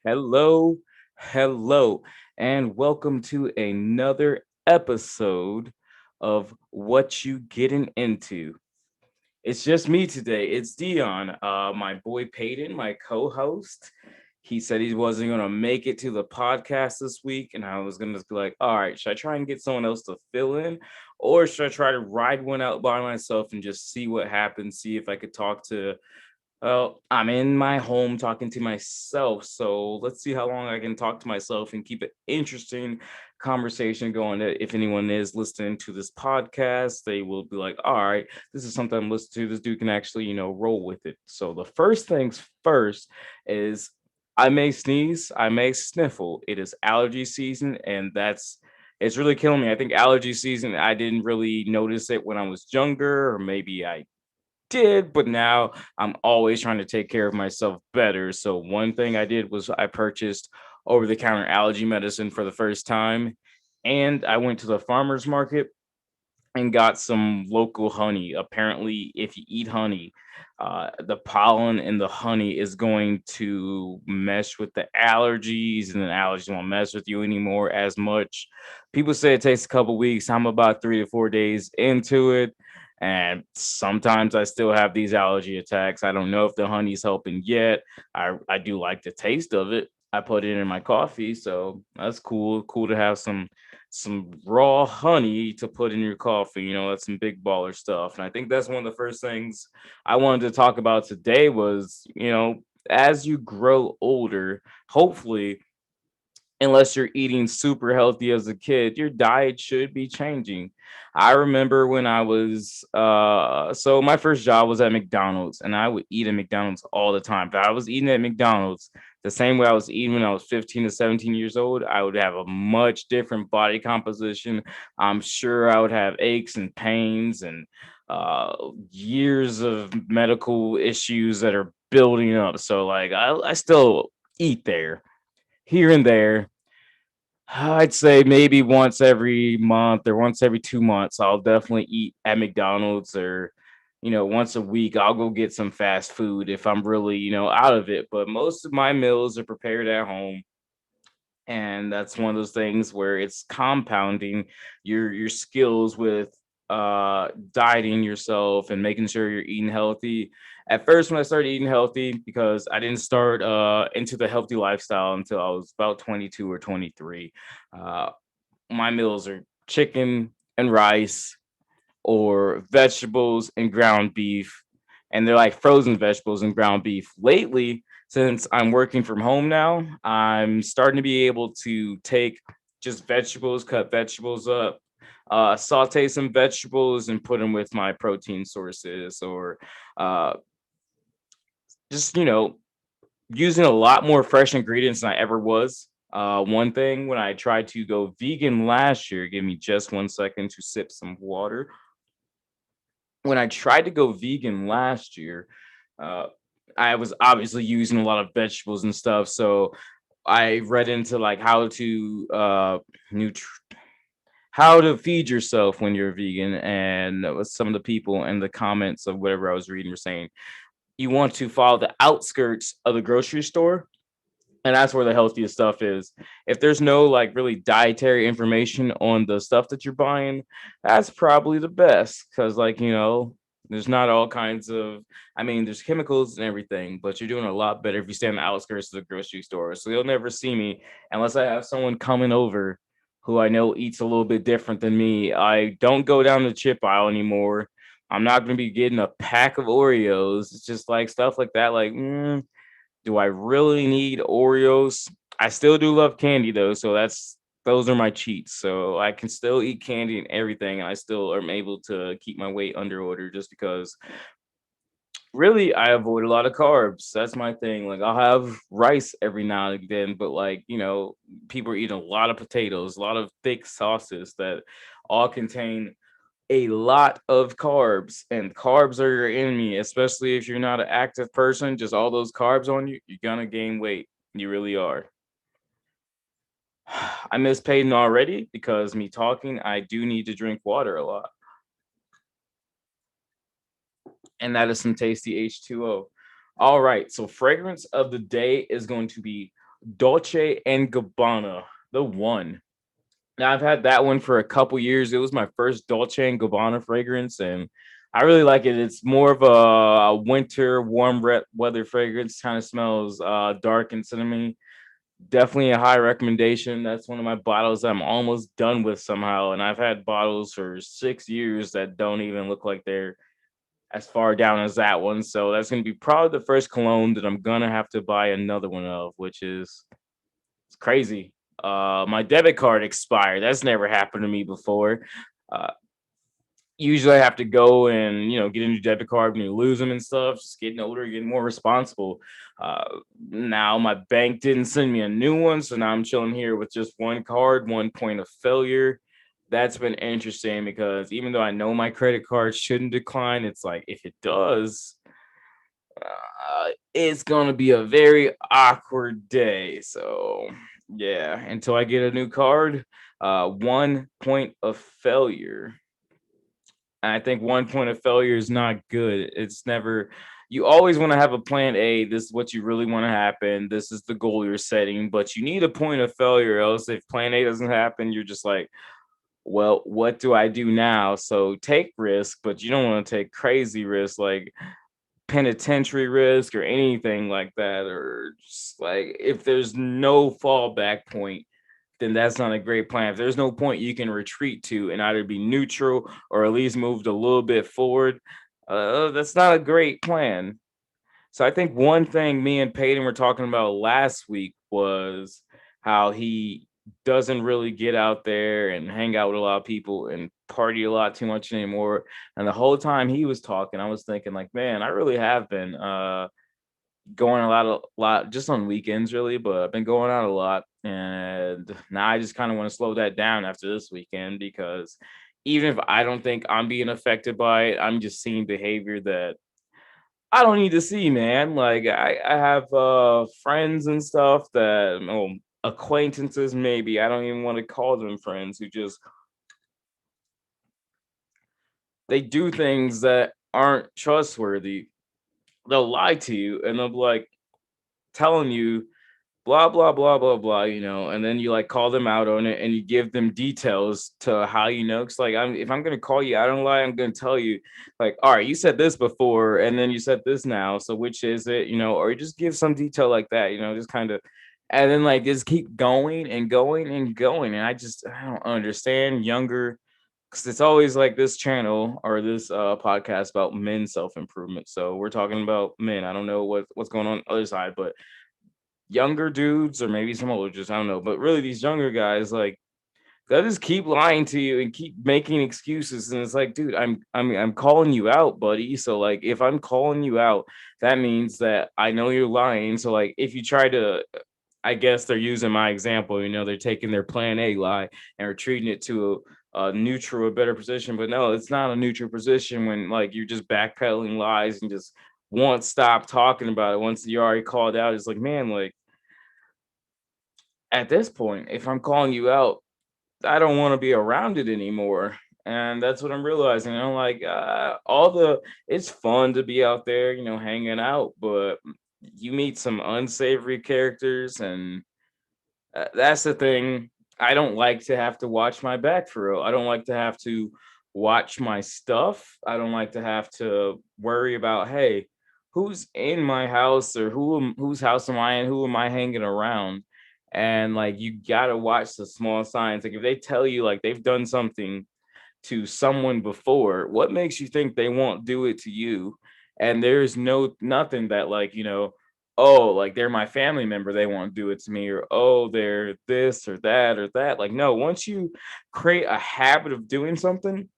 Hello, hello, and welcome to another episode of What You Getting Into. It's just me today. It's Dion, my boy Peyton, my co-host. He said he wasn't gonna make it to the podcast this week, and I was gonna be like, all right, should I try and get someone else to fill in, or should I try to ride one out by myself and just see what happens, see if I could talk to well, I'm in my home talking to myself, so let's see how long I can talk to myself and keep an interesting conversation going. If anyone is listening to this podcast, they will be like, all right, this is something I'm listening to. This dude can actually, roll with it. So the first things first is I may sneeze, I may sniffle. It is allergy season, and it's really killing me. I think allergy season, I didn't really notice it when I was younger, or maybe I did, but now I'm always trying to take care of myself better. So one thing I did was I purchased over the counter allergy medicine for the first time, and I went to the farmers market and got some local honey. Apparently, if you eat honey, the pollen in the honey is going to mesh with the allergies, and the allergies won't mess with you anymore as much. People say it takes a couple weeks. I'm about 3 to 4 days into it. And sometimes I still have these allergy attacks. I don't know if the honey's helping yet. I do like the taste of it. I put it in my coffee, so that's cool. Cool to have some raw honey to put in your coffee. That's some big baller stuff. And I think that's one of the first things I wanted to talk about today was, as you grow older, hopefully, unless you're eating super healthy as a kid, your diet should be changing. I remember when I was so my first job was at McDonald's, and I would eat at McDonald's all the time. If I was eating at McDonald's the same way I was eating when I was 15 to 17 years old, I would have a much different body composition. I'm sure I would have aches and pains and years of medical issues that are building up. So like I still eat there here and there. I'd say maybe once every month or once every 2 months, I'll definitely eat at McDonald's or, once a week, I'll go get some fast food if I'm really, out of it. But most of my meals are prepared at home. And that's one of those things where it's compounding your skills with dieting yourself and making sure you're eating healthy. At first, when I started eating healthy, because I didn't start into the healthy lifestyle until I was about 22 or 23, uh, my meals are chicken and rice or vegetables and ground beef, and they're like frozen vegetables and ground beef. Lately, since I'm working from home now, I'm starting to be able to take just vegetables, cut vegetables up, saute some vegetables, and put them with my protein sources, or uh, just using a lot more fresh ingredients than I ever was. One thing when I tried to go vegan last year, give me just 1 second to sip some water. When I tried to go vegan last year, uh, I was obviously using a lot of vegetables and stuff. So I read into like nutri- how to feed yourself when you're vegan, and some of the people in the comments of whatever I was reading were saying you want to follow the outskirts of the grocery store, and that's where the healthiest stuff is. If there's no like really dietary information on the stuff that you're buying, that's probably the best because there's not all kinds of I mean, there's chemicals and everything, but you're doing a lot better if you stay on the outskirts of the grocery store. So you'll never see me unless I have someone coming over who I know eats a little bit different than me. I don't go down the chip aisle anymore. I'm not going to be getting a pack of Oreos. It's just like stuff like that. Like, do I really need Oreos? I still do love candy though, so those are my cheats. So I can still eat candy and everything, and I still am able to keep my weight under order just because really I avoid a lot of carbs. That's my thing. Like I'll have rice every now and then, but people are eating a lot of potatoes, a lot of thick sauces that all contain a lot of carbs, and carbs are your enemy, especially if you're not an active person. Just all those carbs on you, you're gonna gain weight. You really are. I miss Peyton already because me talking, I do need to drink water a lot, and that is some tasty H2O. All right, so fragrance of the day is going to be Dolce and Gabbana, the one. Now I've had that one for a couple years. It was my first Dolce and Gabbana fragrance, and I really like it. It's more of a winter, warm weather fragrance. Kind of smells dark and cinnamon. Definitely a high recommendation. That's one of my bottles I'm almost done with somehow, and I've had bottles for 6 years that don't even look like they're as far down as that one. So that's gonna be probably the first cologne that I'm gonna have to buy another one of, which is it's crazy. My debit card expired. That's never happened to me before. Uh, Usually I have to go and get a new debit card when you lose them and stuff. Just getting older, getting more responsible. Now my bank didn't send me a new one, so now I'm chilling here with just one card, one point of failure. That's been interesting because even though I know my credit card shouldn't decline, it's like if it does, it's gonna be a very awkward day. So yeah, until I get a new card, 1 point of failure. And I think 1 point of failure is not good. It's never, you always want to have a plan A. This is what you really want to happen. This is the goal you're setting, but you need a point of failure. Else, if plan A doesn't happen, you're just like, well, what do I do now? So take risk, but you don't want to take crazy risks like penitentiary risk or anything like that. Or just like if there's no fallback point, then that's not a great plan. If there's no point you can retreat to and either be neutral or at least moved a little bit forward, that's not a great plan. So I think one thing me and Peyton were talking about last week was how he doesn't really get out there and hang out with a lot of people and party a lot too much anymore. And the whole time he was talking, I was thinking like, man, I really have been going a lot just on weekends really, but I've been going out a lot, and now I just kind of want to slow that down after this weekend because even if I don't think I'm being affected by it, I'm just seeing behavior that I don't need to see, man. Like I have friends and stuff that acquaintances maybe. I don't even want to call them friends who just they do things that aren't trustworthy. They'll lie to you and they'll be like telling you blah blah blah blah blah, and then you like call them out on it and you give them details to how because like if I'm gonna call you out on a lie, I'm gonna tell you like, all right, you said this before and then you said this now, so which is it, or you just give some detail like that, just kind of, and then like just keep going and going and going, and I don't understand younger, because it's always like this channel or this podcast about men self-improvement, so we're talking about men. I don't know what's going on the other side, but younger dudes or maybe some older, just I don't know, but really these younger guys like they'll just keep lying to you and keep making excuses, and it's like, dude, I'm calling you out, buddy. So like if I'm calling you out, that means that I know you're lying. So like if you try to, I guess they're using my example, they're taking their plan A lie and retreating it to a neutral, a better position. But no, it's not a neutral position when like you're just backpedaling lies and just won't stop talking about it once you already called out. It's like, man, like at this point, if I'm calling you out, I don't want to be around it anymore. And that's what I'm realizing. I'm like, it's fun to be out there, hanging out, but you meet some unsavory characters, and that's the thing. I don't like to have to watch my back for real. I don't like to have to watch my stuff. I don't like to have to worry about, hey, who's in my house or whose house am I in? Who am I hanging around? And like you gotta watch the small signs. Like if they tell you like they've done something to someone before, what makes you think they won't do it to you? And there's nothing that like, oh, like they're my family member, they won't do it to me, or oh, they're this or that or that. Like, no, once you create a habit of doing something,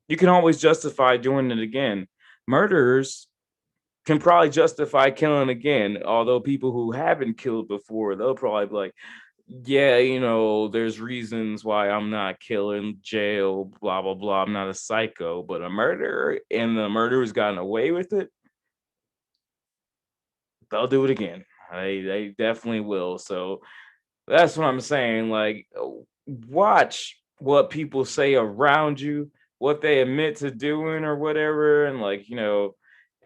you can always justify doing it again. Murderers can probably justify killing again, although people who haven't killed before, they'll probably be like, yeah, there's reasons why I'm not killing, jail, blah blah blah. I'm not a psycho, but a murderer and the murderer's gotten away with it, they'll do it again. They definitely will. So that's what I'm saying. Like, watch what people say around you, what they admit to doing or whatever, and like,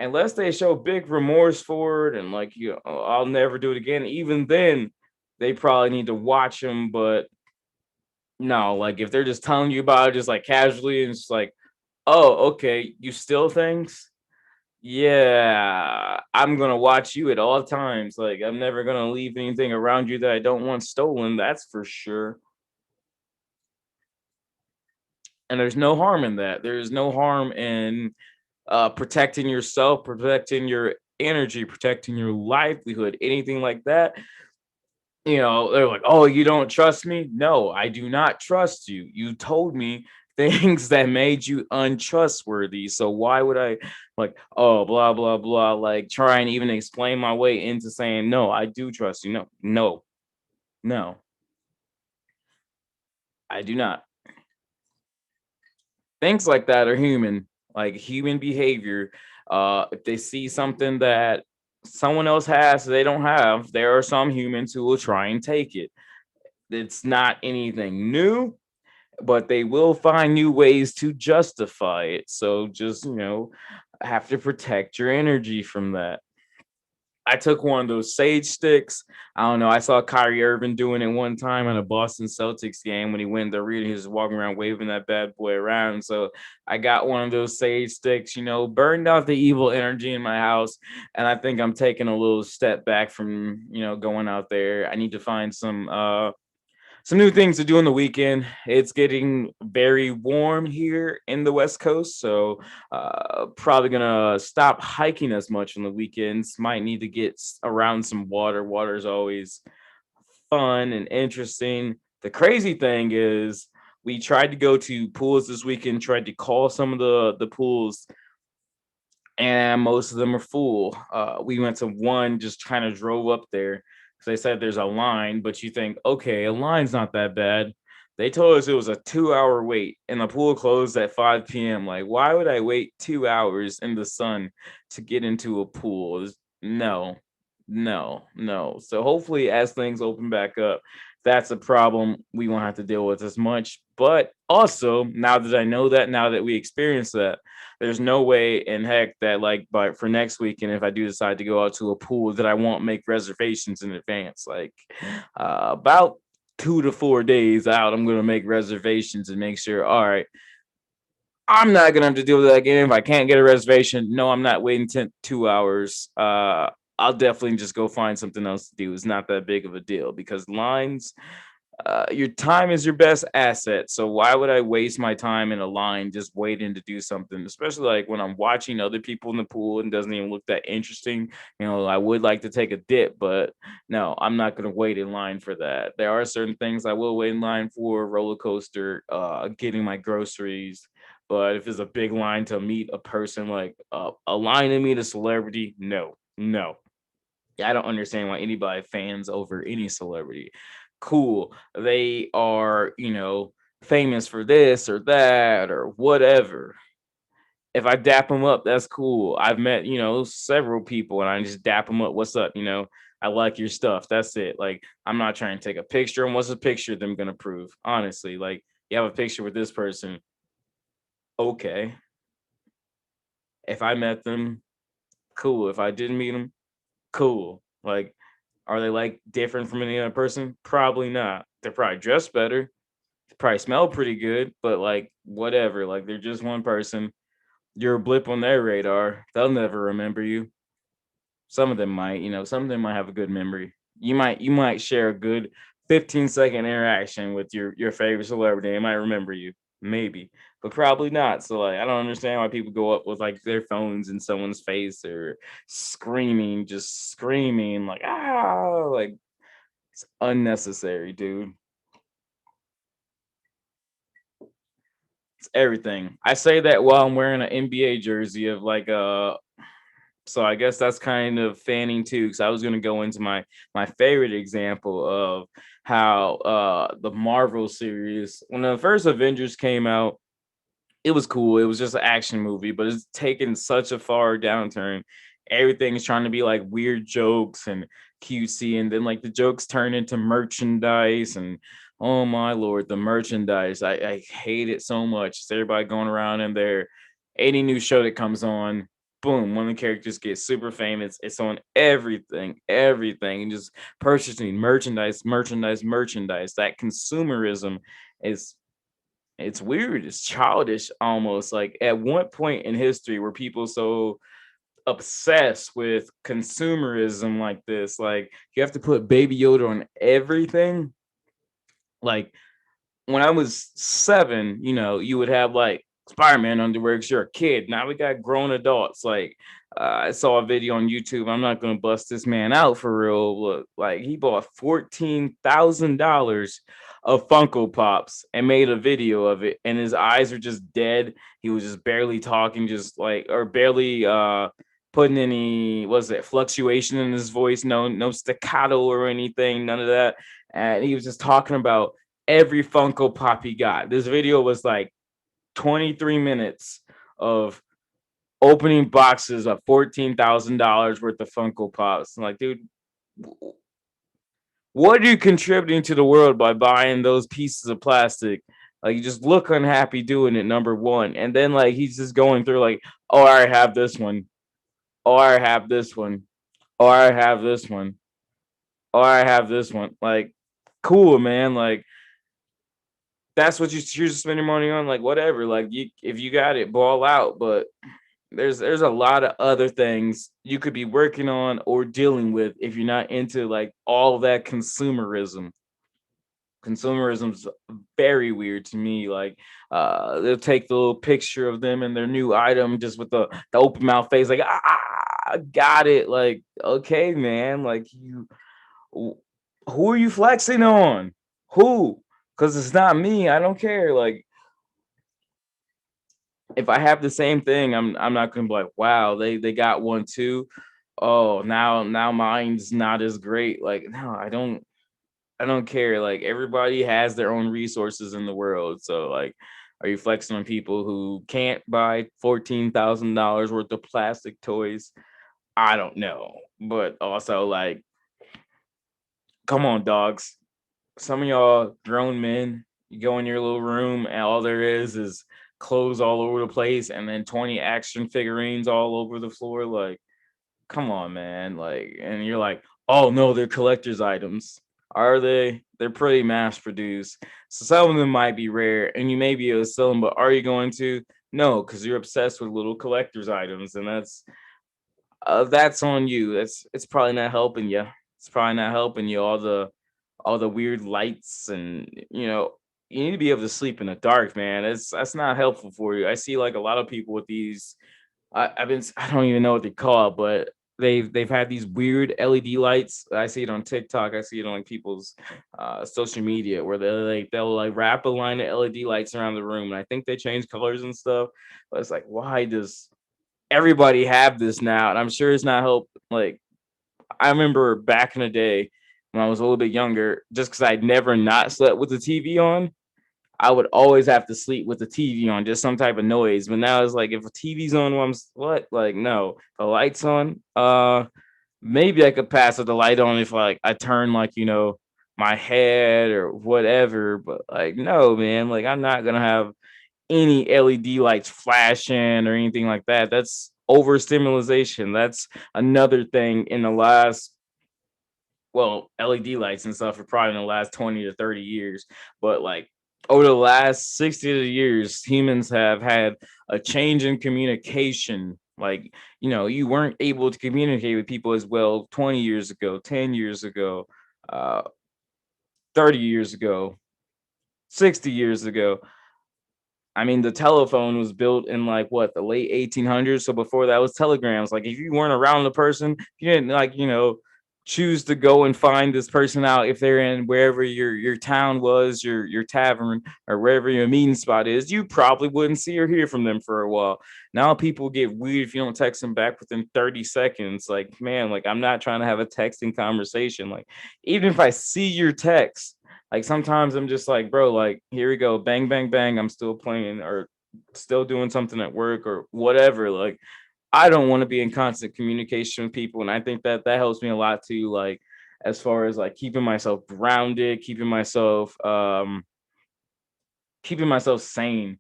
unless they show big remorse for it and like, I'll never do it again. Even then, they probably need to watch them. But no, like if they're just telling you about it just like casually and it's like, oh, okay, you steal things? Yeah, I'm gonna watch you at all times. Like I'm never gonna leave anything around you that I don't want stolen, that's for sure. And there's no harm in that. There's no harm in protecting yourself, protecting your energy, protecting your livelihood, anything like that. They're like, "Oh, you don't trust me?" No, I do not trust you. You told me things that made you untrustworthy. So why would I like, oh, blah blah blah, like try and even explain my way into saying, "No, I do trust you." No. No. No. I do not. Things like that are human, like human behavior. If they see something that someone else has they don't have, there are some humans who will try and take it. It's not anything new, but they will find new ways to justify it. So just, have to protect your energy from that. I took one of those sage sticks. I don't know. I saw Kyrie Irving doing it one time in a Boston Celtics game when he went to the arena. He was walking around waving that bad boy around. So I got one of those sage sticks, burned out the evil energy in my house. And I think I'm taking a little step back from, going out there. I need to find some new things to do on the weekend. It's getting very warm here in the West Coast, so probably gonna stop hiking as much on the weekends. Might need to get around some water. Water is always fun and interesting. The crazy thing is, we tried to go to pools this weekend. Tried to call some of the pools, and most of them are full. We went to one, just kind of drove up there because they said there's a line, but you think, okay, a line's not that bad. They told us it was a 2 hour wait and the pool closed at 5 p.m. Like, why would I wait 2 hours in the sun to get into a pool? No, no, no. So hopefully, as things open back up, that's a problem we won't have to deal with as much. But also, now that I know that, now that we experienced that, there's no way in heck that like but for next weekend if I do decide to go out to a pool that I won't make reservations in advance. Like about 2 to 4 days out, I'm gonna make reservations and make sure, all right, I'm not gonna have to deal with that again. If I can't get a reservation, no, I'm not waiting 2 hours. I'll definitely just go find something else to do. It's not that big of a deal because lines, your time is your best asset. So why would I waste my time in a line just waiting to do something? Especially like when I'm watching other people in the pool and doesn't even look that interesting. I would like to take a dip, but no, I'm not gonna wait in line for that. There are certain things I will wait in line for, roller coaster, getting my groceries. But if it's a big line to meet a person, like a line to meet a celebrity, no, no. I don't understand why anybody fans over any celebrity. Cool. They are, famous for this or that or whatever. If I dap them up, that's cool. I've met, several people and I just dap them up. What's up? I like your stuff. That's it. Like, I'm not trying to take a picture. And what's a picture of them going to prove? Honestly, like, you have a picture with this person. Okay. If I met them, cool. If I didn't meet them, cool. Like, are they like different from any other person? Probably not. They're probably dressed better. They probably smell pretty good, but like whatever. Like they're just one person. You're a blip on their radar. They'll never remember you. Some of them might, some of them might have a good memory. You might share a good 15-second interaction with your favorite celebrity. They might remember you. Maybe. But probably not. So like I don't understand why people go up with like their phones in someone's face or screaming, just screaming like like it's unnecessary, dude. It's everything. I say that while I'm wearing an NBA jersey of like so I guess that's kind of fanning too, because I was gonna go into my favorite example of how the Marvel series, when the first Avengers came out, it was cool. It was just an action movie, but it's taken such a far downturn. Everything's trying to be like weird jokes and cutesy, and then like the jokes turn into merchandise. And oh my lord, the merchandise! I hate it so much. It's everybody going around in there. Any new show that comes on. boom, one of the characters gets super famous. It's on everything, and just purchasing merchandise. That consumerism is it's weird. It's childish almost. Like at one point in history were people so obsessed with consumerism like this. Like you have to put Baby Yoda on everything. Like when I was 7, you would have like Spider-Man underwear because you're a kid. Now we got grown adults. Like I saw a video on YouTube. I'm not gonna bust this man out for real. Look, like he bought $14,000 of Funko Pops and made a video of it, and his eyes are just dead. He was just barely talking, just like or barely putting any was it fluctuation in his voice, no staccato or anything, none of that. And he was just talking about every Funko Pop he got. This video was like 23 minutes of opening boxes of $14,000 worth of Funko Pops. I'm like, dude, what are you contributing to the world by buying those pieces of plastic? Like, you just look unhappy doing it, number one. And then, like, he's just going through, like, oh, I have this one. Oh, I have this one. Oh, I have this one. Oh, I have this one. Like, cool, man. Like, that's what you choose to spend your money on, like whatever. Like you if you got it, ball out. But there's a lot of other things you could be working on or dealing with if you're not into like all that consumerism. Consumerism's very weird to me. Like they'll take the little picture of them and their new item just with the open mouth face, like got it. Like, okay, man, like who are you flexing on? Who? Because it's not me. I don't care. Like if I have the same thing, I'm not gonna be like, wow, they got one too. Oh, now mine's not as great. Like, no, I don't care. Like everybody has their own resources in the world. So like, are you flexing on people who can't buy $14,000 worth of plastic toys? I don't know. But also like, come on, dogs. Some of y'all grown men, you go in your little room and all there is clothes all over the place and then 20 action figurines all over the floor. Like, come on, man. Like, and you're like, oh no, they're collector's items. Are they? They're pretty mass produced. So some of them might be rare and you may be able to sell them, but are you going to? No, because you're obsessed with little collector's items, and that's on you. It's probably not helping you. It's probably not helping you. All the weird lights, and you need to be able to sleep in the dark, man. That's not helpful for you. I see like a lot of people with these. I don't even know what they call it, but they've had these weird LED lights. I see it on TikTok. I see it on like people's social media where they'll wrap a line of LED lights around the room, and I think they change colors and stuff. But it's like, why does everybody have this now? And I'm sure it's not help. Like I remember back in the day when I was a little bit younger, just because I'd never not slept with the TV on, I would always have to sleep with the TV on, just some type of noise. But now it's like if a TV's on, well, what? Like no, the lights on. Maybe I could pass with the light on if like I turn like my head or whatever. But like no, man, like I'm not gonna have any LED lights flashing or anything like that. That's overstimulation. That's another thing in the last, well, LED lights and stuff are probably in the last 20 to 30 years. But like over the last 60 years, humans have had a change in communication. Like, you weren't able to communicate with people as well 20 years ago, 10 years ago, uh, 30 years ago, 60 years ago. I mean, the telephone was built in like what, the late 1800s. So before that was telegrams. Like if you weren't around the person, you didn't like, choose to go and find this person out if they're in wherever your town was, your tavern or wherever your meeting spot is, you probably wouldn't see or hear from them for a while. Now people get weird if you don't text them back within 30 seconds. Like, man, like I'm not trying to have a texting conversation. Like, even if I see your text, like sometimes I'm just like, bro, like here we go, bang, bang, bang. I'm still playing or still doing something at work or whatever. Like I don't want to be in constant communication with people, and I think that helps me a lot too. Like as far as like keeping myself grounded, keeping myself sane.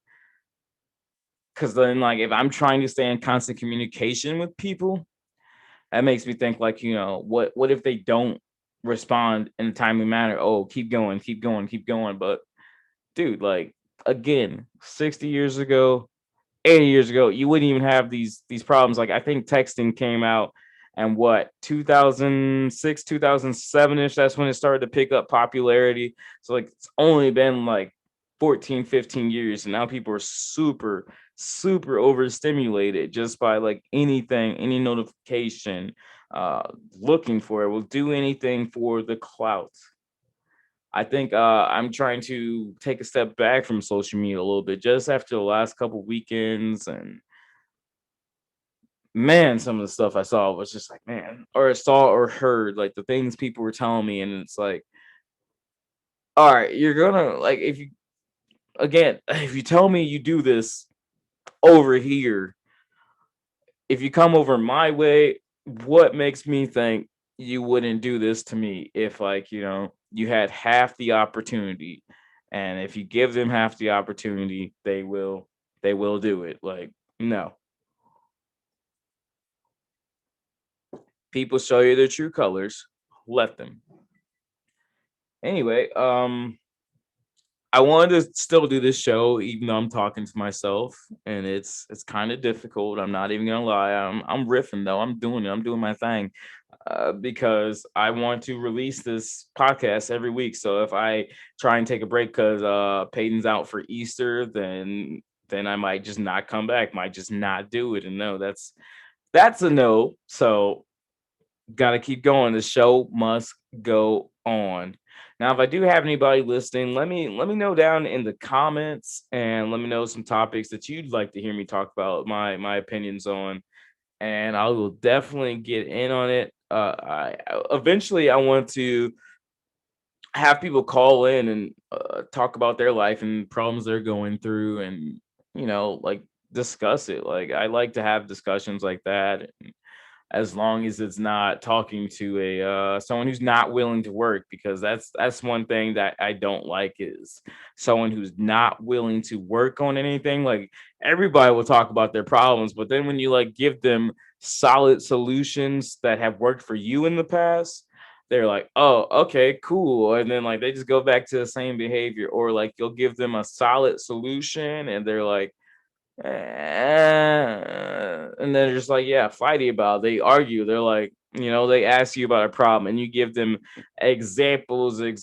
Because then, like, if I'm trying to stay in constant communication with people, that makes me think, like, what if they don't respond in a timely manner? Oh, keep going, keep going, keep going. But dude, like, again, 60 years ago, 80 years ago, you wouldn't even have these problems. Like, I think texting came out and what, 2006, 2007ish, that's when it started to pick up popularity. So like it's only been like 14, 15 years, and now people are super overstimulated just by like anything, any notification, uh looking for it, will do anything for the clout. I think I'm trying to take a step back from social media a little bit just after the last couple weekends. And man, some of the stuff I saw was just like, man, or saw or heard, like the things people were telling me. And it's like, all right, you're gonna, like, if you, again, if you tell me you do this over here, if you come over my way, what makes me think you wouldn't do this to me if, like, you had half the opportunity? And if you give them half the opportunity, they will do it. Like, no. People show you their true colors, let them. Anyway, I wanted to still do this show even though I'm talking to myself, and it's kind of difficult. I'm not even gonna lie. I'm riffing though. I'm doing it. I'm doing my thing, because I want to release this podcast every week. So if I try and take a break because Peyton's out for Easter, then I might just not come back. Might just not do it. And no, that's a no. So got to keep going. The show must go on. Now, if I do have anybody listening, let me know down in the comments, and let me know some topics that you'd like to hear me talk about, my opinions on, and I will definitely get in on it. Eventually I want to have people call in and talk about their life and problems they're going through, and like discuss it. Like, I like to have discussions like that, as long as it's not talking to a someone who's not willing to work, because that's one thing that I don't like, is someone who's not willing to work on anything. Like, everybody will talk about their problems, but then when you like give them solid solutions that have worked for you in the past, they're like, oh, okay, cool. And then like they just go back to the same behavior. Or like you'll give them a solid solution and they're like, and then just like, yeah, fighty about it. They argue. They're like, they ask you about a problem and you give them examples, and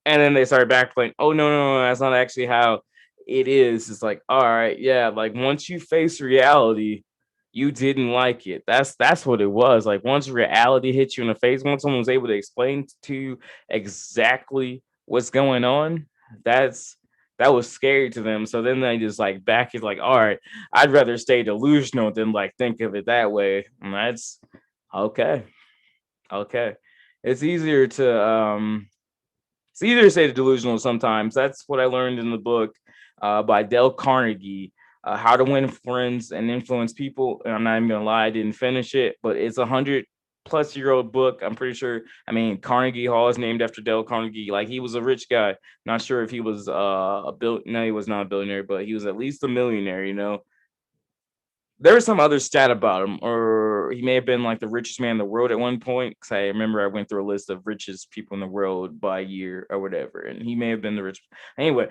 then they start backplaying. Oh, no, no, no, that's not actually how it is. It's like, all right, yeah, like once you face reality, you didn't like it. That's what it was. Like, once reality hit you in the face, once someone was able to explain to you exactly what's going on, that's that was scary to them. So then they just like back it, like, all right, I'd rather stay delusional than like think of it that way. And that's okay. Okay. It's easier to it's easier to say delusional sometimes. That's what I learned in the book by Dale Carnegie, How to Win Friends and Influence People. And I'm not even gonna lie, I didn't finish it, but it's 100+ year old book. I'm pretty sure. I mean, Carnegie Hall is named after Dale Carnegie. Like, he was a rich guy. Not sure if he was a bill. No, he was not a billionaire, but he was at least a millionaire. There was some other stat about him, or he may have been like the richest man in the world at one point. Because I remember I went through a list of richest people in the world by year or whatever, and he may have been the richest. Anyway,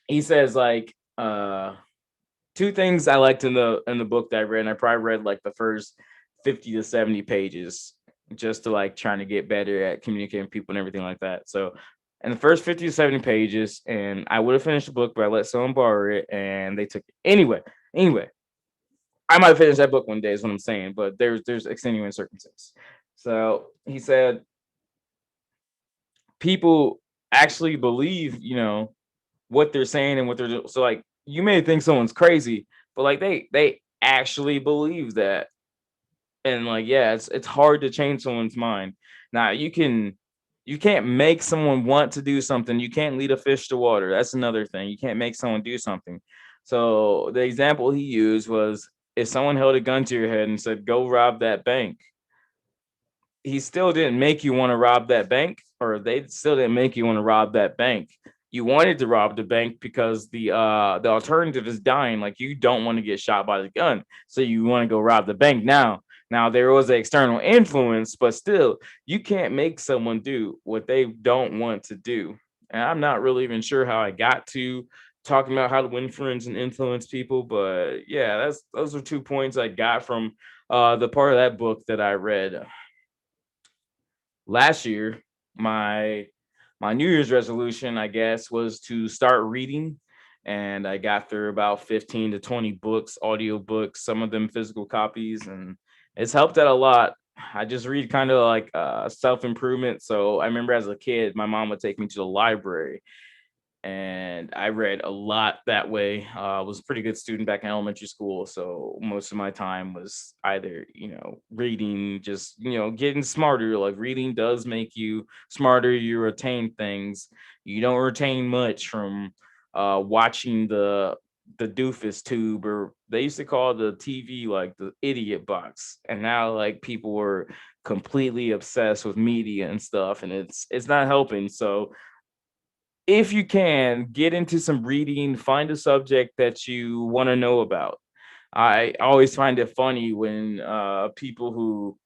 he says like two things I liked in the book that I read, and I probably read like the first 50 to 70 pages just to like trying to get better at communicating with people and everything like that. So in the first 50 to 70 pages, and I would have finished the book, but I let someone borrow it and they took it. Anyway, I might finish that book one day, is what I'm saying, but there's extenuating circumstances. So he said people actually believe, what they're saying and what they're doing. So like, you may think someone's crazy, but like they actually believe that. And like, yeah, it's hard to change someone's mind. Now you can't make someone want to do something. You can't lead a fish to water. That's another thing. You can't make someone do something. So the example he used was, if someone held a gun to your head and said, go rob that bank, he still didn't make you want to rob that bank, or they still didn't make you want to rob that bank. you wanted to rob the bank because the alternative is dying. Like you don't want to get shot by the gun, so you want to go rob the bank now. Now there was an external influence, but still, you can't make someone do what they don't want to do. And I'm not really even sure how I got to talking about how to win friends and influence people, but yeah, that's those are 2 points I got from the part of that book that I read last year. My New Year's resolution, I guess, was to start reading. And I got through about 15 to 20 books, audio books, some of them physical copies, and it's helped out a lot. I just read kind of like self improvement. So I remember as a kid, my mom would take me to the library and I read a lot that way. I was a pretty good student back in elementary school, so most of my time was either reading, just getting smarter. Like reading does make you smarter. You retain things. You don't retain much from watching the doofus tube, or they used to call the TV like the idiot box, and now like people are completely obsessed with media and stuff, and it's not helping. So if you can get into some reading, find a subject that you want to know about. I always find it funny when people who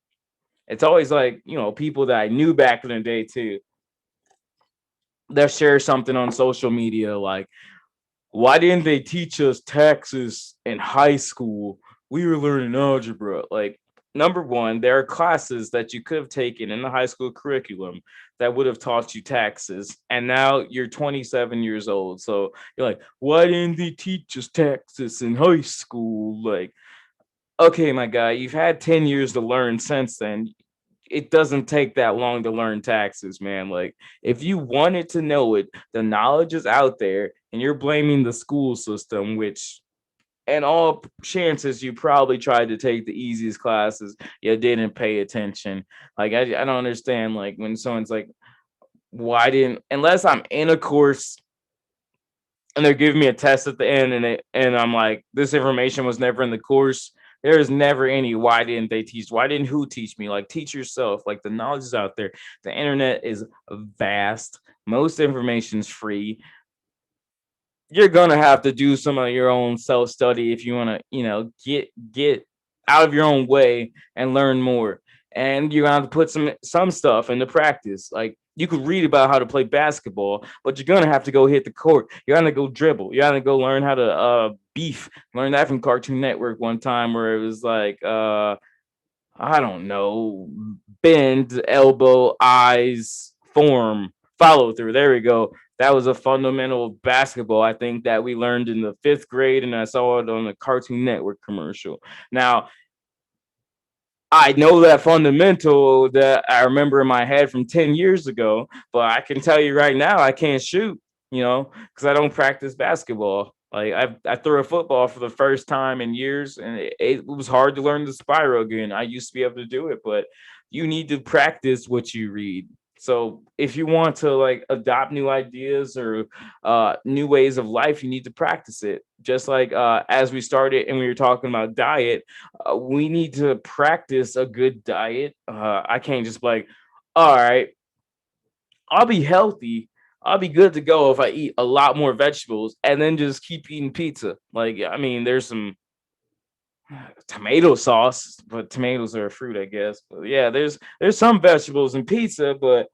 it's always like, people that I knew back in the day too. They'll share something on social media like, why didn't they teach us taxes in high school? We were learning algebra. Like, number one, there are classes that you could have taken in the high school curriculum that would have taught you taxes. And now you're 27 years old. So you're like, why didn't they teach us taxes in high school? Like, okay, my guy, you've had 10 years to learn since then. It doesn't take that long to learn taxes, man. Like, if you wanted to know it, the knowledge is out there, and you're blaming the school system, which, and all chances, you probably tried to take the easiest classes. You didn't pay attention. Like, I don't understand. Like, when someone's like, why didn't, unless I'm in a course and they're giving me a test at the end and I'm like, this information was never in the course. There is never any why didn't they teach? Why didn't who teach me? Like teach yourself. Like the knowledge is out there. The internet is vast. Most information is free. You're gonna have to do some of your own self study if you want to, get out of your own way and learn more. And you're gonna have to put some stuff into practice. Like you could read about how to play basketball, but you're gonna have to go hit the court. You're gonna go dribble. You're gonna go learn how to beef. Learn that from Cartoon Network one time where it was like I don't know, bend, elbow, eyes, form, follow through. There we go. That was a fundamental of basketball, I think, that we learned in the fifth grade, and I saw it on the Cartoon Network commercial. Now, I know that fundamental that I remember in my head from 10 years ago, but I can tell you right now, I can't shoot, because I don't practice basketball. Like I threw a football for the first time in years, and it was hard to learn the spiral again. I used to be able to do it, but you need to practice what you read. So if you want to like adopt new ideas or new ways of life, you need to practice it. Just like as we started and we were talking about diet, we need to practice a good diet. I can't just be like, all right, I'll be healthy. I'll be good to go if I eat a lot more vegetables and then just keep eating pizza. Like, I mean, there's some tomato sauce, but tomatoes are a fruit, I guess. But yeah, there's some vegetables in pizza, but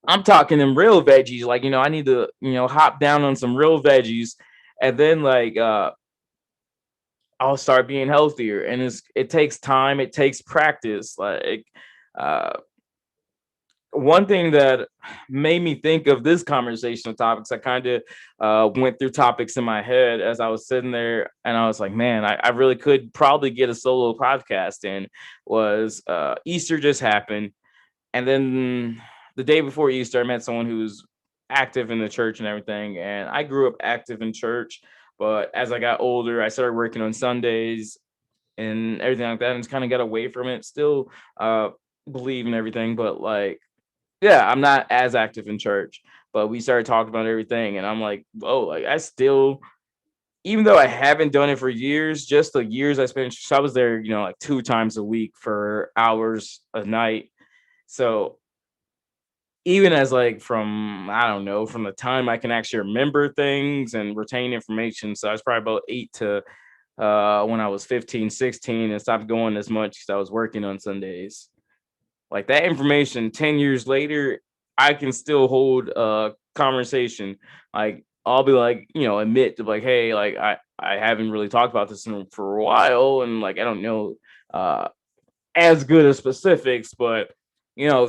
I'm talking them real veggies. Like, I need to, hop down on some real veggies and then like I'll start being healthier. And it takes time, it takes practice. Like uh one thing that made me think of this conversation of topics, I kind of went through topics in my head as I was sitting there, and I was like, man, I really could probably get a solo podcast in. Was Easter just happened, and then the day before Easter, I met someone who's active in the church and everything. And I grew up active in church, but as I got older, I started working on Sundays and everything like that, and just kind of got away from it. Still believe in everything, but like, yeah, I'm not as active in church. But we started talking about everything, and I'm like, oh, like I still, even though I haven't done it for years, just the years I spent, so I was there, like 2 times a week for hours a night. So even as like from I don't know, from the time I can actually remember things and retain information. So I was probably about 8 to when I was 15, 16, and stopped going as much because I was working on Sundays. Like that information 10 years later, I can still hold a conversation. Like I'll be like, admit to like, hey, like I haven't really talked about this for a while, and like I don't know uh as good as specifics, but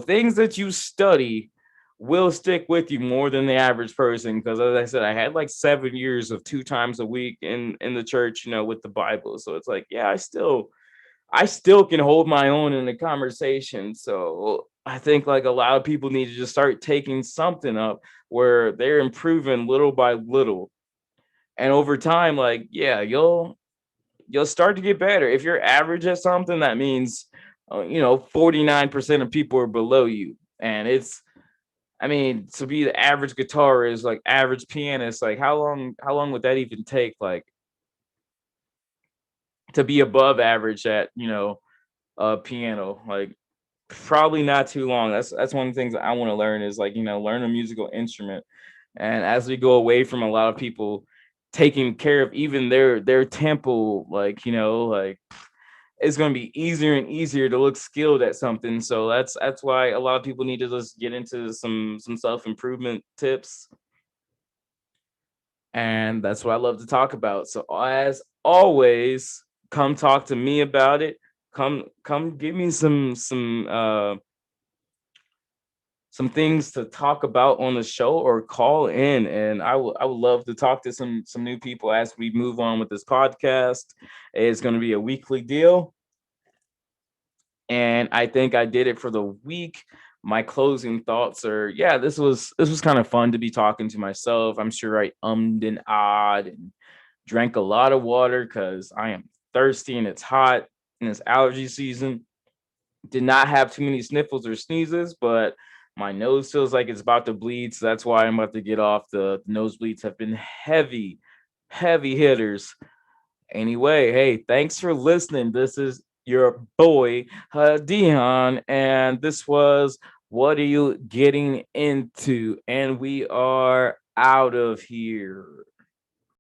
things that you study will stick with you more than the average person. Because as I said, I had like 7 years of 2 times a week in the church, with the Bible. So it's like, yeah, I still can hold my own in the conversation. So I think like a lot of people need to just start taking something up where they're improving little by little. And over time, like, yeah, you'll start to get better. If you're average at something, that means 49% of people are below you. And I mean, to be the average guitarist, like average pianist, like how long would that even take? Like to be above average at, piano. Like probably not too long. That's one of the things I want to learn is like, learn a musical instrument. And as we go away from a lot of people taking care of even their tempo, like, like it's going to be easier and easier to look skilled at something. So that's why a lot of people need to just get into some self-improvement tips. And that's what I love to talk about. So as always, come talk to me about it. Come give me some things to talk about on the show or call in, and I would love to talk to some new people as we move on with this podcast. It's going to be a weekly deal, and I think I did it for the week. My closing thoughts are, yeah, this was kind of fun to be talking to myself. I'm sure I and odd and drank a lot of water because I am thirsty and it's hot and it's allergy season. Did not have too many sniffles or sneezes, but my nose feels like it's about to bleed. So that's why I'm about to get off. The nosebleeds have been heavy, heavy hitters. Anyway, hey, thanks for listening. This is your boy, Dion, and this was What Are You Getting Into? And we are out of here.